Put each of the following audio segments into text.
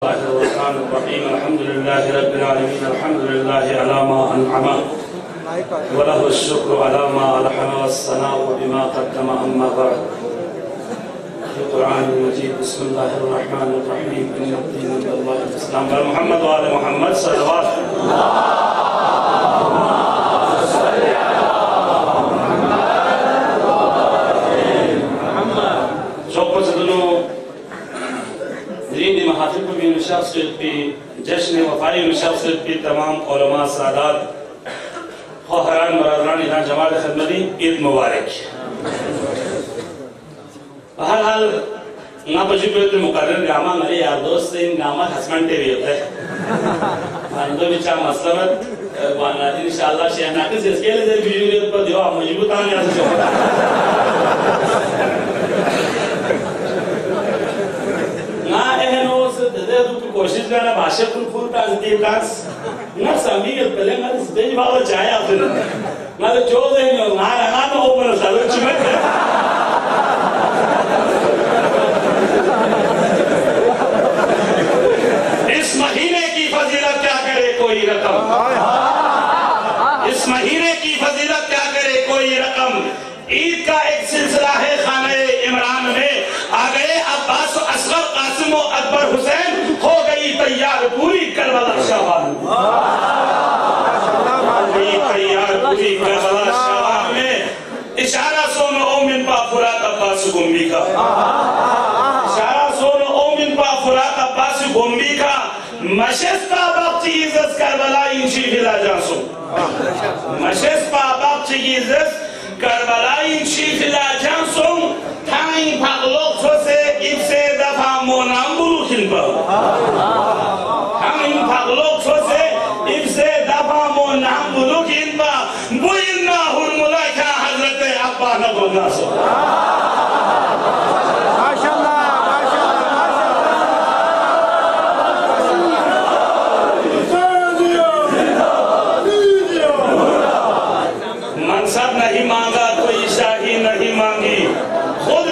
الرحمن الرحيم الحمد لله رب العالمين الحمد لله على ما أنعم وله الشكر على ما ألحم والثناء بما قدم أما بعد. في القرآن المجيد بسم الله الرحمن الرحيم إن الدين عند الله الإسلام محمد وآل محمد صلوات في जश्न वफाई मुशफ़ की तमाम उलमा सादात ख़वाहान बरादरान यहाँ जमात खिदमती ईद मुबारक। बहरहाल ना बजुबे मुकर्रर गामा मेरे यार दोस्त इन गामा हस्बैंड भी होता है मानदो बिचा मसलत वाना इंशाअल्लाह शहना के इसके लिए वीडियो पर दियो आप मजबूत आने से कोशिश करना भाषा फुल टास दी टास ना सभी के पहले मैं स्टेज वाला चाहे आपने मैं तो जो दे नहीं ना ना तो ऊपर सालों चिमट इस महीने की फजीलत क्या करे कोई रकम, इस महीने की फजीलत क्या करे कोई रकम। ईद का एक सिलसिला है खाने इमरान में आ गए अब्बास असगर कासिम अकबर हुसैन हो गई तैयार पूरी करबला शाबान तैयार पूरी करबला शाबान में इशारा सोनो ओमिन पा फुरात अब्बास गुम्बी का इशारा सोनो ओमिन पा फुरात अब्बास गुम्बी का मशस्ता बापची इज्जत करबला इंशी फिला जासो मशस्ता बापची इज्जत करबलाई शिफिला जांसों थाई भागलोक से इसे दफा मोनाम्बुलु खिलबा थाई भागलोक से इसे दफा मोनाम्बुलु खिलबा बुइन्ना हुरमुला क्या हज़रत अब्बा नबुनासो मनसब नहीं मांगा कोई शाही नहीं मांगी खुद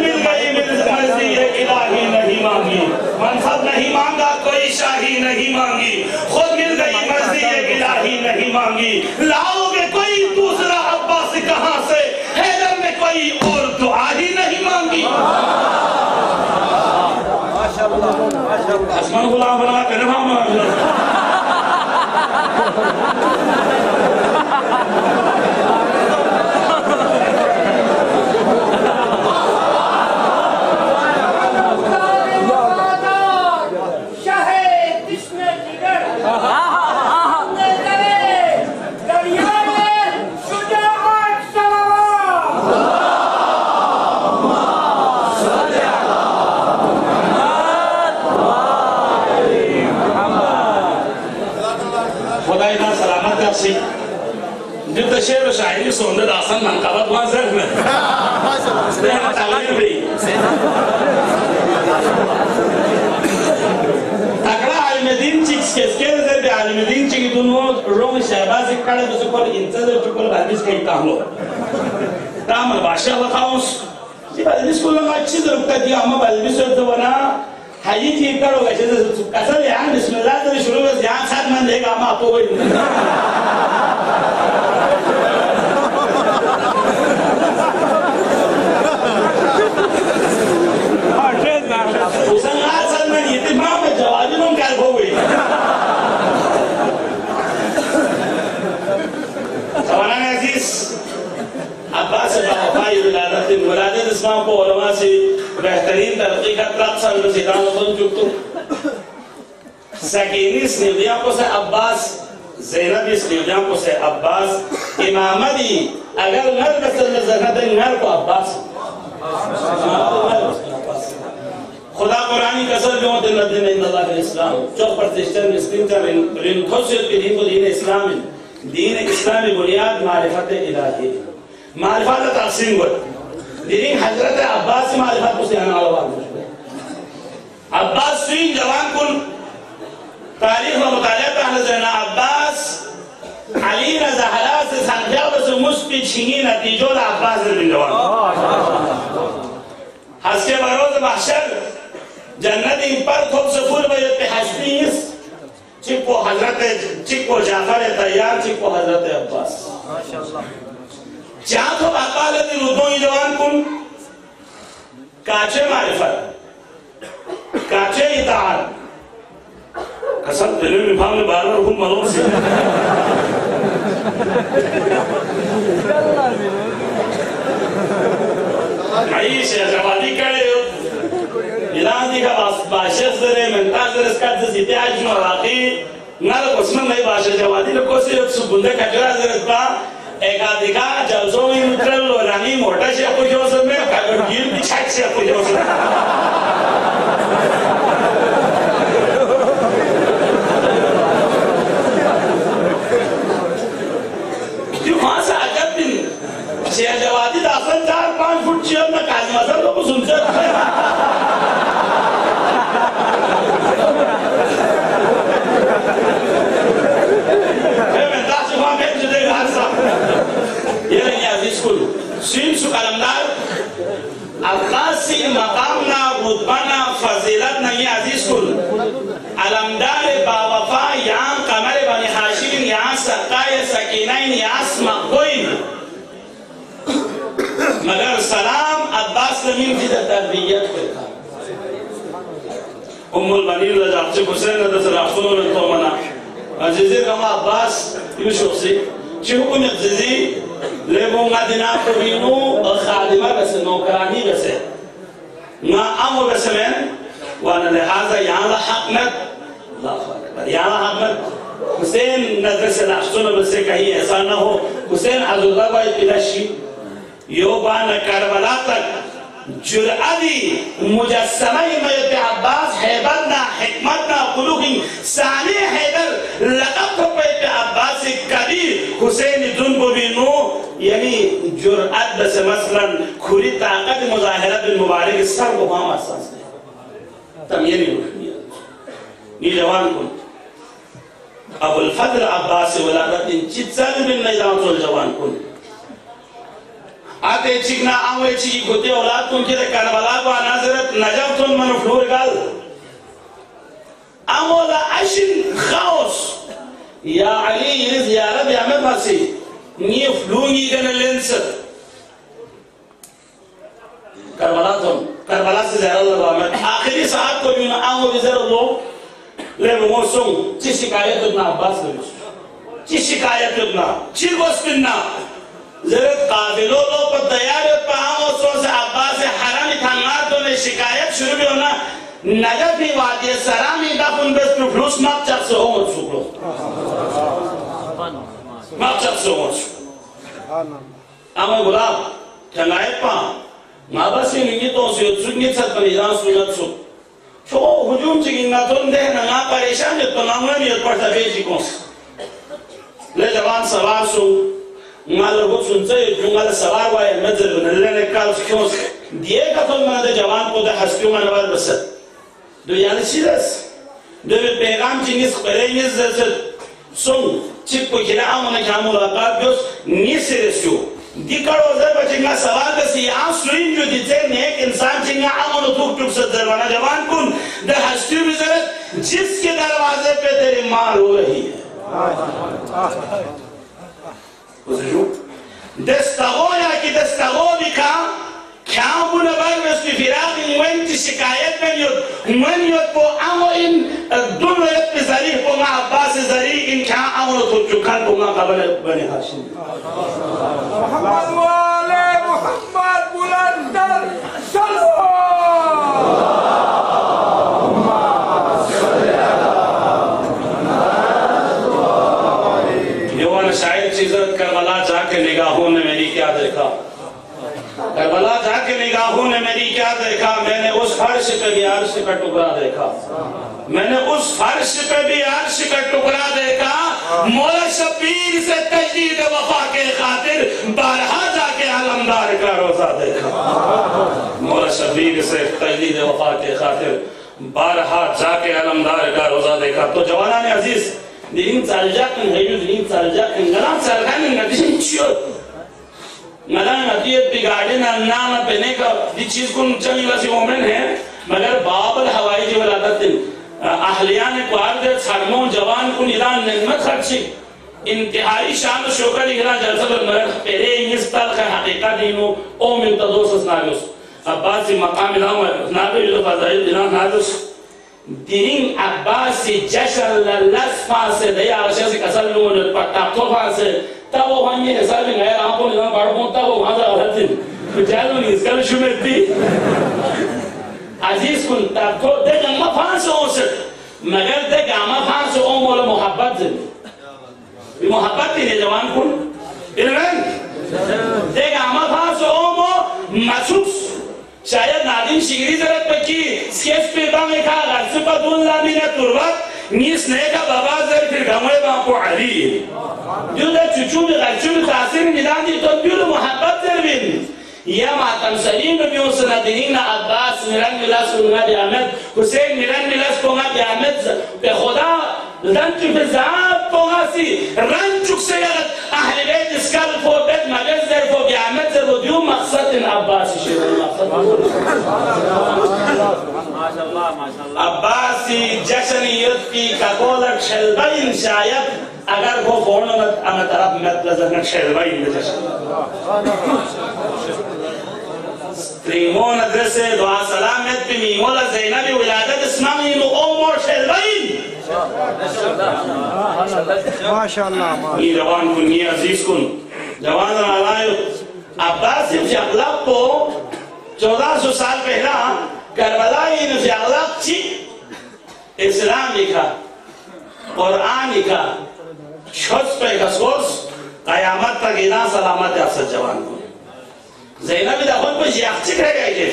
मिल गई मर्जी इलाही नहीं मांगी। लाओगे कोई दूसरा अब्बास कहां से हैदर में कोई और दुआ ही नहीं मांगी। माशाअल्लाह माशाअल्लाह आसमान गुलाम बना कर जब शेर व शायरी सोंदे दासन मनकाबत वहां जर्फ में तकड़ा आलिमदीन चिक्स के स्केल से भी आलिमदीन चिकी दोनों रोम शहबाज कड़े तो सुपर इंतज़ार चुकल बारिश कई तामलो तामल बादशाह बताऊं जी बारिश को लगा अच्छी तरह का दिया हम बारिश से तो बना हाई थी करो वैसे कसर यार बिस्मिल्लाह तो शुरू में ध्यान साथ मन देगा हम आपको कोई वलादत इस्लाम को उलमा से बेहतरीन तरक्की का तख्सन रसीदान बन चुकतो सकीनी स्निवियां को से अब्बास ज़ैनब स्निवियां को से अब्बास इमामदी अगर नर कसल ज़हनत नर को अब्बास खुदा कुरानी कसर जो दिन दिन इंदल्लाह के इस्लाम जो प्रतिष्ठा निस्किंतर रिन खुशियत के दीन इस्लामी बुनियाद मारिफत इलाही मारिफत तक़सीम हुआ लेकिन हजरत अब्बास मारिफत को से आना वाला अब्बास स्वीन जवान कुल तारीख में मुतालिया का हज़रत अब्बास अली रज़ा से संख्या बस मुस्की छिनी नतीजों ला अब्बास बिन जवान हस्के बरोज़ महशर जन्नत इन पर थोप सफूर बजते हस्नीस चिको हजरत चिको जाफर तैयार चिको हजरत अब्बास माशाअल्लाह चाह तो अकालत रुदों जवान कुन काचे मारिफत काचे इताअत कसम दिल में भाव में बार-बार हुक्म मालूम से عيش يا جوادي كاريو إلهي كباس باشر زره من تاجر اسكت زيتي عجم راقي نال قسم नहीं बाशे जवादी लोग को सिर्फ सुबुंदे कचरा जरूरत बा एकाधिका जलसों में उतरल लोरानी मोटा से कुछ हो सब में कागज गिर भी छाट से कुछ हो सब क्यों वहाँ से अजब दिन शेर जवादी दासन 4-5 फुट चेयर में काज मसल लोग सुनते हैं ये नहीं अजीज कुल सीन सुकलमदार अल्लासी मकामना रुतबाना फजीलत नहीं अजीज कुल अलमदार बावफा यहाँ कमर बनी हाशिम यहाँ सकाय सकीनाइन यहाँ स्मकोइन मगर सलाम अब्बास लमीन की तरबियत करता उम्मुल बनीर लजाब्चे हुसैन नदस राफुल ने तो मना अजीज़े कमा अब्बास यूसुफ से चुहुकुम अजीज़ी लेबोंगा दिना प्रोविनो खादिमा बसे नौकरानी बसे ना आमो बसे में वाना लिहाजा यहाँ ला हकमत यहाँ हकमत हुसैन नदर से राफुल बसे कहीं ऐसा न हो हुसैन अज़ुल्लाह बाई पिलाशी योबान करबला तक जुरअदी मुजस्समा मयत अब्बास हैबतना हिकमतना कुलुकी सानी हैदर लक़ब पे अब्बास कबीर हुसैन जुनबो बिनो यानी जुरअत बस मसलन खुरी ताकत मुजाहिरा बिन मुबारक सर को हम असास है तम ये नहीं नी जवान को अबुल फजल अब्बास वलादत चित्सल बिन नजाम जवान को आते चिकना आवे ची गोते औलाद तुम के करबला को नजरत नजब तुम मन फ्लोर गाल अमोला अशिन खाउस या अली ये ज़ियारत या मैं फासी नी फ्लूंगी कने लेंस करबला से ज़्यादा लगा मैं आखिरी साहब को यूं आंगो बिज़र लो ले मोसों ची शिकायत उतना अब्बास ने ची शिकायत उतना ची गोस्पिन्ना जरूरत काबिलों लो पर तैयार पाओ सो से अब्बास हरामी थांगार तो ने शिकायत शुरू भी होना नजर भी वादी सरामी का पुन बस फ्लूस माप चक से हो मत सुखलो माप चक से हो मत आमे गुलाब थांगाए पा माबासी निंगी तो से सुनिए सब परिजान सुनत सु चो हुजूम चिगिंगा तो दे ना परेशान तो नामने भी पर तबे जी को ले जवान सवार सु मालूम हो सुनते जुंगल सवार वाले मज़र नल्ले काल क्यों दिए का तो मैंने जवान को द हस्तियों में नवाज बस दो यानी सीधस दो पैगाम चिंगिस करेंगे जैसे सुन चिप को किना आमने क्या मुलाकात जोस नीसेरेस्यो दिकारो जब चिंगा सवाल बसी आंसुइन जो दिते नेक इंसान चिंगा आमने टूक टूक से जरवाना जवान कुन द हस्तियों में जरूरत जिसके दरवाजे पे तेरी माँ रो रही है दस्तगोया की दस्तगोबी का क्या बुना बार में उसकी फिराक इंगवन की शिकायत में युद्ध को आमो इन दोनों एक पिज़री को ना अब्बास ज़री इन क्या आमो तो चुकान को ना कबल बने हाशिम मोहम्मद वाले मोहम्मद बुलंदर चलो शायद चीज़त करबला जाके निगाहों ने मेरी क्या देखा करबला जाके निगाहों ने मेरी क्या देखा मैंने उस फर्श पे भी अर्श का टुकड़ा देखा मैंने उस फर्श पे भी अर्श का टुकड़ा देखा मौला शबीर से तजदीद वफा के खातिर बारहा जाके अलमदार का रोजा देखा मौला शबीर से तजदीद वफा के खातिर बारहा जाके अलमदार का रोजा देखा तो जवाना ने अजीज दिन सालजाकन है युद्ध दिन सालजाकन गलाम सालजाकन नदिशन चियो गलाम नदियत बिगाड़े ना नाम पहने का ये चीज को चंगी वासी मोमेंट है मगर बाबल हवाई जी वलादत अहलिया ने क्वार दे छड़मो जवान को निदान नेमत खर्ची इंतहाई शान शोकर इगरा जलसल मर पहले इस्ताल का हकीकत दिनो ओ मिन तदोस नागुस अब्बासी मकाम इलाम नाबे जो फजाइल दिना नागुस दिन अब्बासी जशर ललस्फा से दया आशा से कसल लो ने पटाखोफा से तब वो हमें ऐसा भी गया आपको निदान बाड़ों तब वो वहां जा रहे थे जानो नहीं इसका शुमेती अजीज कुन तब तो दे गम्मा फांस ओस मगर दे गम्मा फांस ओ मोल मोहब्बत भी मोहब्बत ही जवान कुन इल्मन दे गम्मा फांस ओ मो मसूस शायद नादिम शिगरी जरत पकी स्केच पे बांगे का रास्ते पर दून लामी ने तुरबत नीस ने का बाबा जर फिर गमले बांको अली जो दे चुचू में राचू में तासीर निदान दी तो बिल मोहब्बत जरबिन या मातम सलीम में उसना दिनीना अब्बास मिलन मिलास उन्ना बियामत हुसैन मिलन मिलास कोंगा बियामत पे खुदा रंच पे जाब कोंगासी रंचुक से अहले बैत इसकल फो बैत मगज़र फो बियामत से वो दियो मकसद इन अब्बास शेर माशाअल्लाह अब्बासी जशनियत की ककोलक शलबाइन शायद अगर वो फोन मत अम तरफ मत लजन शलबाइन Limon adrese doa salamet bi mimola Zainab wiladat ismami no umur shelbain माशाअल्लाह ये जवान कुन ये अजीज कुन जवान आलाय अब्बास इब्न अगलाब को 1400 साल पहला करबला इन अगलाब छी इस्लाम लिखा कुरान लिखा छोस पे कसोस कयामत तक इना सलामत अफसर जवान को ज़ैनब दखल को याख्ची करेगा ये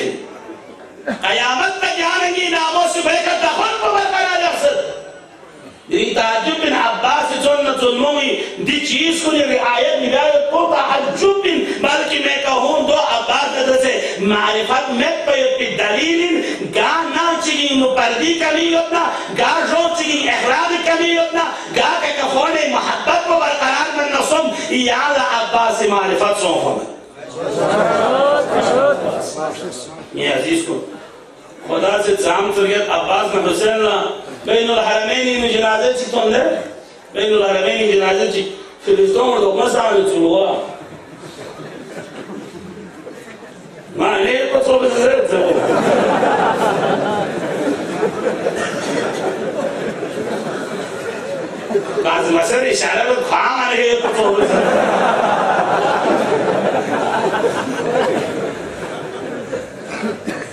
कयामत तक जानेंगी नामों से बेहतर दखल को बरकरार अफसर यही ताजुब बिन अब्बास जोन जुल्मों दी चीज को ये आयत निगाह को ताजुब बिन बल्कि मैं कहूँ दो अब्बास नजर से मारिफत में पे दलील गा ना चिगी मुपर्दी कमी अपना गा जो चिगी इहराम कमी अपना गा के कफोने मोहब्बत को बरकरार में नसम याद अब्बास से मारिफत सोफा ये अजीज को खुदा से जाम तरगत अब्बास ने हुसैन ला बैनुल हरमैन इन जनाजे ची तोंदे बैनुल हरमैन इन जनाजे ची फिलिस्तीन और मसा में चुलवा माने को तो बजरत काज मसर इशारा को खाम आ रहे को तो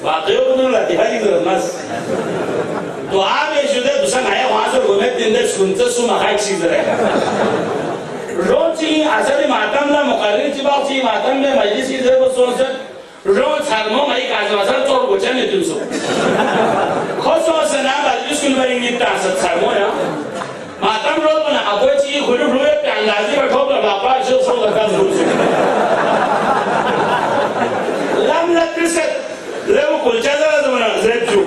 वाकई को लाती है इधर मस तो आप ये शुद्ध दूसरा नया वहाँ से घूमे दिन दे सुनते सुना है चीज़ रहेगा रोज चीज़ आसानी मातम ना मुकाबले चिबाव चीज़ मातम में मजलिस की जगह को सोच रोज हरमों में एक आज़माज़र चोर बुझे नहीं तुम सो खुद सोच ना मजलिस कुल में इंगित तासत हरमों या मातम रोज बना अकोई चीज़ खुद रुए पे अंदाज़ी में ठोक लगा पास जो सो लगा लम लक्ष्य ले वो कुलचा जरा ज़माना ज़ेबचू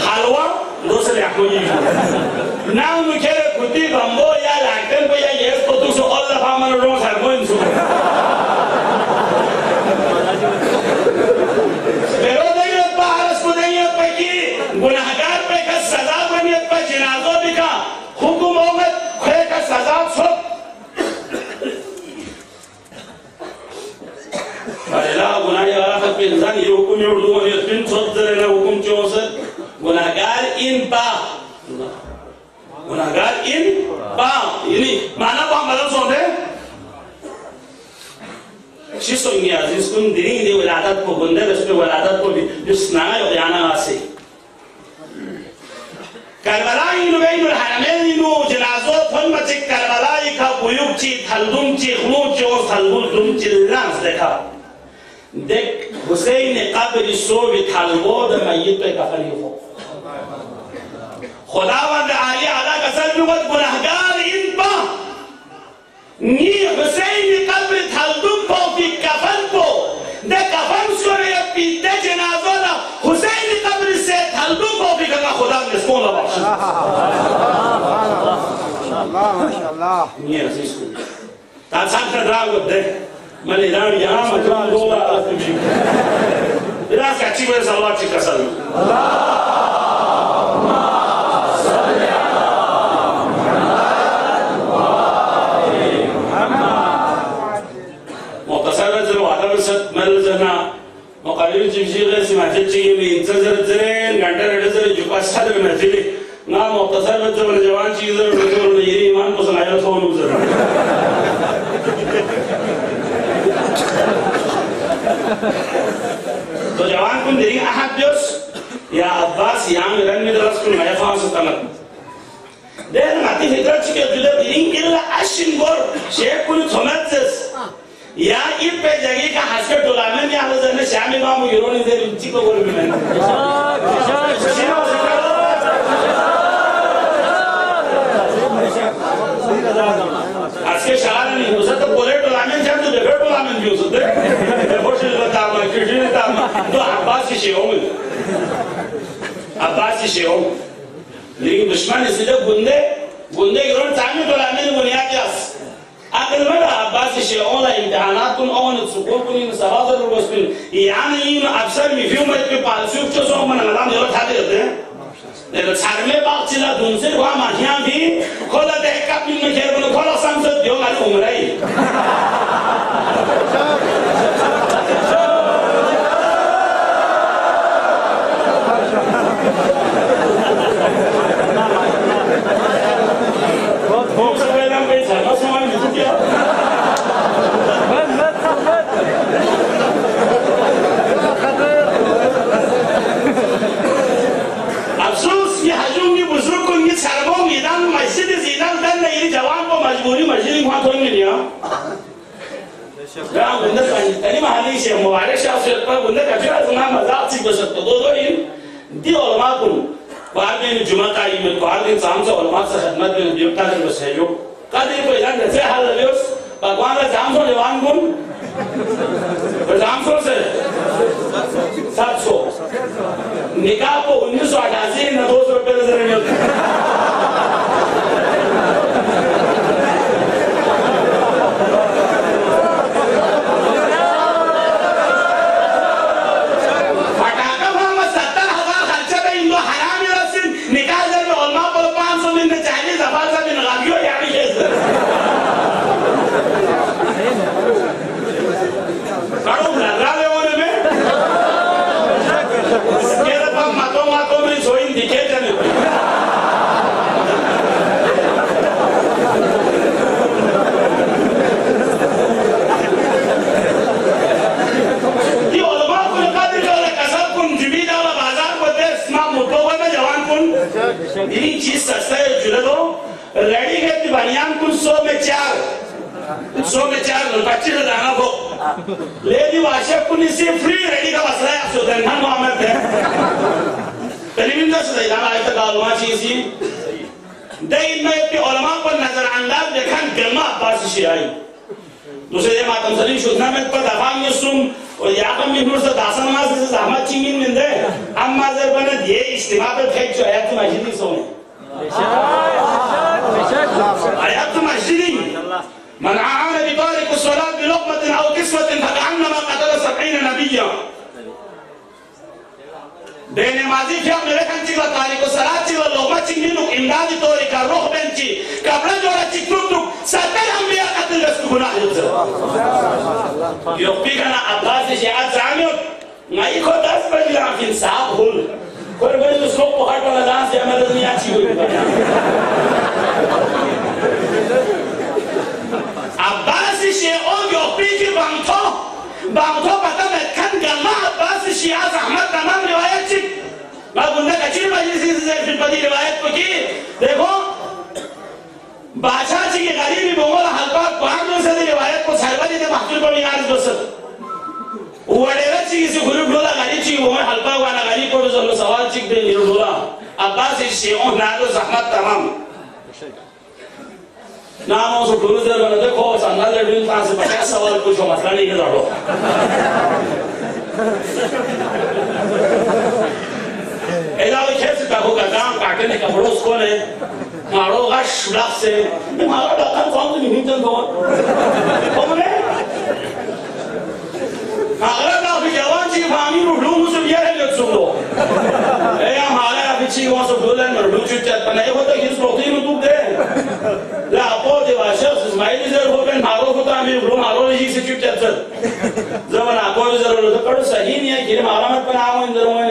हलवा दूसरे आखोजी ना मुझे कुत्ती बंबो या लाइटन को या येस को तू सो अल्लाह फामन रोज़ हर कोई इंसु pero नहीं होता हरस को नहीं होता कि गुनाहगार पे का सज़ा बनी होता जिनाज़ों भी का हुक्म होगा खे का सज़ा छो अल्लाह गुनाह वाला खत पे इंसान ये हुक्म ये उर्दू में तीन शब्द जरे ना हुक्म चौसठ गुनाहगार इन पा ini mana apa malam sore शिशु इंडिया जिसको दिनी दे वलादत को बंदे रस्ते वलादत को जिसना है याना आसे करबला इनु बैनुल हरमैन इनु जनाज़ो फन मचे करबला का बुयुक ची थलदुम ची खलूच जो थलदुम ची लांस देखा देख हुसैन कब्र सो भी थलबोद मय्यत पे कफनी हो खुदावंद आली अला कसर लुगत गुनाहगार इन पा नी हुसैन कब्र थलदुम को भी कफन को दे कफन सोरे अपनी दे जनाज़ो ना हुसैन कब्र से थलदुम को भी कहा खुदा ने इसको लगा माशाअल्लाह ये अजीज को तासाक का ड्राव दे मले राम यहाँ मतलब दो Biraz kaçı böyle sallallahu aleyhi ve sellem. مقتصرة وعلى بسط ملزنا مقابل جمشي غير سمعت شيء من انتظر زين غندر نظر جوكاس هذا من الفيل نا مقتصرة من جوان چیز رجور نيري ایمان کو سنایا تو نوزر تو جوان کن دیرین احد بیوس یا عباس یام رن درس کن ما يفهم ستمت ده ماتي هدرت چی جدا دیرین الا اشین گور شیخ کن ثمتس या इन पे जगह का हस्कर टोलाने में आवाज़ ने शामी मामू यूरोनी दे रुचि को बोल में आज के शाला नहीं हो सकता बोले टोलाने जब तो देखो टोलाने भी हो सकते हैं बहुत से लोग ताम किसी ने ताम तो अब्बास की शेओं लेकिन दुश्मन इसलिए बुंदे यूरोन तामी टोलाने में बुनियाद जास أكل ماذا عباس الشيء أولا امتحاناتكم أولا تسقطكم من سرادر الوسبين يعني إنه أبصر من فيهم ما يبقى بالسوق شو سوق من العالم يلا تحدي كده لأن سارمي باقي لا دونسي وها ماهيان في كل ده كابين من كير بنو كل سامسون يوم على عمري मजबूरी मजबूरी वहाँ कोई नहीं लिया राम बंदर तनी महाली से मुबारक शाह से पर बंदर कचरा सुना मजाक सी बसत तो दो इन दी उलमा को बाद में जुमा का ये बाद में शाम से उलमा से खिदमत में देवता के सहयोग कादिर को इलाज से हाल लियोस भगवान का जाम सो जवान गुण जाम सो से 700 निकाह को 1988 न 200 रुपए नजर नहीं होते यही चीज सस्ता है जुड़ो रेडी है कि बनियान कुछ 100 में 4 25 दाना को ले दी वाशे कुनी से फ्री रेडी का मसला है सो देन हम मोहम्मद है तलीम दस दाना आए तो गालवा चीज़ी दे इनमें के उलमा पर नजरअंदाज देखा गरमा अब्बास शियाई दूसरे मातम सलीम शुद्धा में पर दफाम यसुम और याकम मिनूर से दासन मास से ज़हमत चिंगिन में दे अम्मा जब बने ये इस्तेमाल पे फेंक जो आयत मस्जिदी सोने आयत मस्जिदी من أعان بطارق الصلاة بلقمة أو كسوة فكأنما قتل 70 نبيا बेनमाजी क्या मेरे कंची का तारीख को सराची व लोमा चिंगी नुक इमदादी तोरी का रुख बेंची कपड़ा जोड़ा चिकटू तुक 70 अंबिया कत्ल रस्क गुनाह युद्ध योपी का ना अब्बास शियात जामियो नहीं को 10 बजे लाफिन साहब हुल कोई बड़े तो स्लोप पहाड़ वाला डांस या मदद नहीं आची हुई अब्बास शियाओं योपी की बांगतो पता मैं खन गल्ला अब्बास शियात अहमद तमाम रिवायत चिक मैं बुंदा कचरी मजलिसी से फिर पदी रिवायत को की देखो बादशाह जी की गरीबी बोला हल्का बांगों से रिवायत को सरबरी ने महसूल को निकाल दो सर वडेरा ची किसी ग्रुप डोला गरीब ची वो हल्का वाला गरीब को जो सवाल चिक दे निरोला अब्बास शियाओं नादो अहमद तमाम नामों से गुरु जर बना देखो संगाल लड़ूं कहाँ से 50 सवाल पूछो मसला नहीं है लड़ो ऐसा कोई खेल सकता होगा काम काटने का बड़ों कौन है मारो गश ब्लॉक से मारो डॉक्टर कौन से नहीं चल कौन है अगर ना भी जवान जी फामी रूढ़ूं solo. Hamaga afici wants to do that, or do you chat? And I want to use protein to there. La apple de vachas, Ismail is there, open Marokota, I mean, Marology Institute. Zaman apple is there, the person, Sahinia, Kim Aramat Panama in the Roman.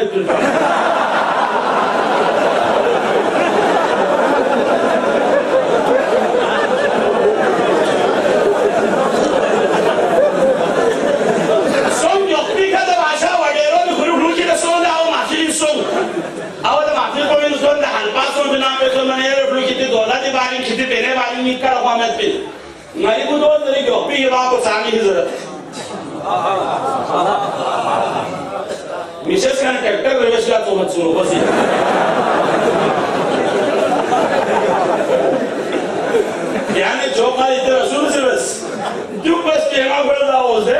कितने तेरे वाली नीक का रखवामें पे नारी को दो तेरी गप्पी ये बात को सामने ही जरूरत मिसेस का ट्रैक्टर रिवर्स का तो मत सुनो बस ये यानी चौका इधर रसूल से बस क्यों बस केना कर रहा हो उसे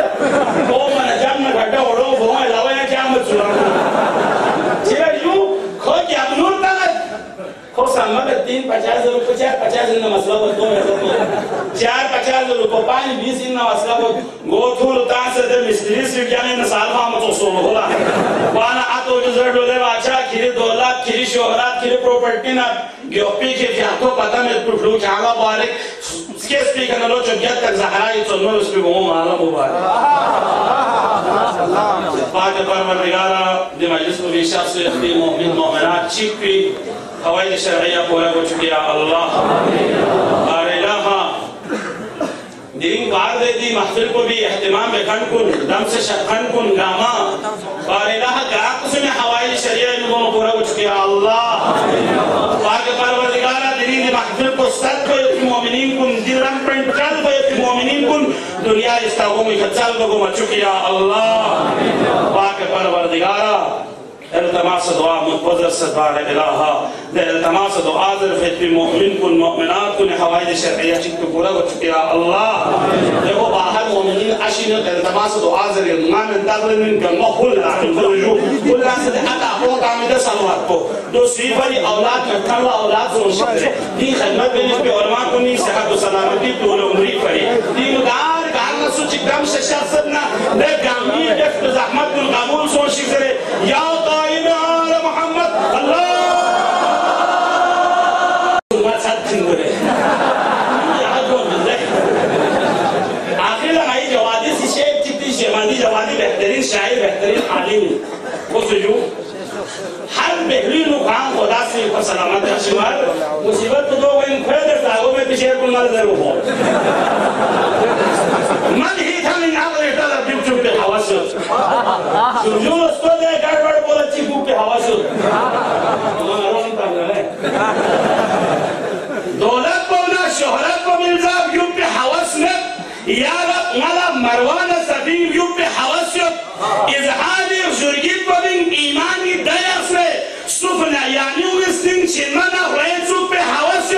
वो मन जान में घटा ओढ़ो वो अलावा या क्या मत सुना चला यूं खो क्या नूर तक खो सामने 350 रुपये 450 इन मसला को दो मेरे को 450 रुपये 520 इन मसला को गोथुल तांसे दे मिस्त्री से क्या नहीं साल में तो सोलो होला वाना आतो जो डोले बाचा खिरे दौलत खिरे शोहरत खिरे प्रॉपर्टी ना गियोपी के जातो पता में टुटलू चांगा बारे इसके स्पीकर न लो चुगिया तक ज़हरा ये चुनो उसपे वो मालूम हुआ पाक परवरदिगारा दे मजलिस को विशाल से अपने मोमिन मोमिनात चिपी हवाई शरइया पूरा हो चुकी है अल्लाह अरे लहा दिन बार दे दी महफिल को भी एहतिमाम में खनकुन दम से खनकुन गामा अरे लहा काकुस में हवाई शरइया इनको पूरा हो चुकी है अल्लाह पाक परवरदिगारा दिन महफिल को सद को मोमिनीन कुन दिलम पेंट्रल को मोमिनीन कुन दुनिया इस्तागो में खच्चल को मच चुकी है अल्लाह पाक परवरदिगारा التماس دعاء منتظر ستار إلها التماس دعاء ذرفت بمؤمن كن مؤمنات كن حوائج شرعية شك پورا وچکے يا الله دیکھو باہر مومنین اشین التماس دعاء ذر ما من داخل من گنگا خل خرجو كل ناس حتى فوق عامل صلوات کو دو سیفری اولاد کھلا اولاد سن دی خدمت میں بھی علماء کو نہیں صحت و سلامتی طول عمری پڑی دی مدار گانا سوچ دم سے شخصنا دے گامی دفت زحمت کن قبول سو شکر یا محمد الله ما تصدقوا يا عدو بالله اخيرا هاي جوادي شيء كتير شمالي جوادي بهترين شاعر بهترين عالم وسجو هر بهرين وقام خدا سے کو سلامت شمال مصیبت تو وين خير تاغو میں پیچھے کو مال ضرور ہو من هي ثمن عقل طلب يكتب بالحواس سجو استود گڑبڑ بولا چیکو پہ حواس دولت بولا شهرت کو ملزام یوں پہ حواس نت یا رب مالا مروان سبیم یوں پہ حواس اظہار زرگیت بودن ایمانی دیرس میں سفنا یعنی وستن چنمنا ریچو پہ حواس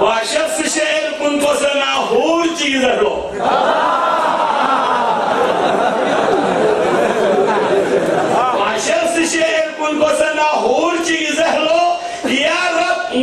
واشخص شہر کن کو سنا ہور چیز رو واشخص شہر کن کو سنا ہور چیز رو یا رب